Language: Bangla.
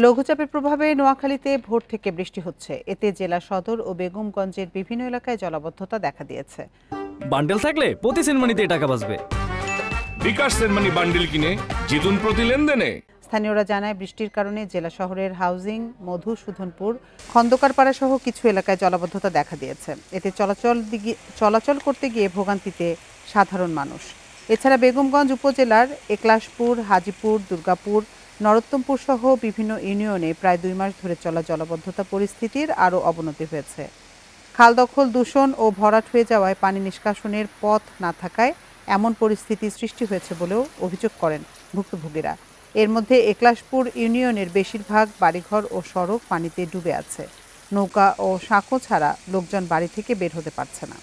লঘুচাপের প্রভাবে নোয়াখালীতে ভোর থেকে বৃষ্টি হচ্ছে। এতে জেলা সদর ও বেগমগঞ্জের বিভিন্ন এলাকায় জলাবদ্ধতা দেখা দিয়েছে। বান্ডেল থাকলে প্রতি সেনমানিতে টাকা বাঁচবে। বিকাশ সেনমানি বান্ডেল কিনে জিতুন প্রতি লেনদেনে। স্থানীয়রা জানায়, বৃষ্টির কারণে জেলা শহরের হাউজিং, মধুসূদনপুর, খন্দকারপাড়া সহ কিছু এলাকায় জলাবদ্ধতা দেখা দিয়েছে। এতে চলাচল করতে গিয়ে ভোগান্তিতে সাধারণ মানুষ। এছাড়া বেগমগঞ্জ উপজেলার একলাশপুর, হাজিপুর, দুর্গাপুর, নরোত্তমপুর সহ বিভিন্ন ইউনিয়নে প্রায় 2 মাস ধরে চলা জলাবদ্ধতা পরিস্থিতির আরও অবনতি হয়েছে। খাল দখল, দূষণ ও ভরাট হয়ে যাওয়ায় পানি নিষ্কাশনের পথ না থাকায় এমন পরিস্থিতি সৃষ্টি হয়েছে বলেও অভিযোগ করেন ভুক্তভোগীরা। এর মধ্যে একলাশপুর ইউনিয়নের বেশিরভাগ বাড়িঘর ও সড়ক পানিতে ডুবে আছে। নৌকা ও সাঁকো ছাড়া লোকজন বাড়ি থেকে বের হতে পারছে না।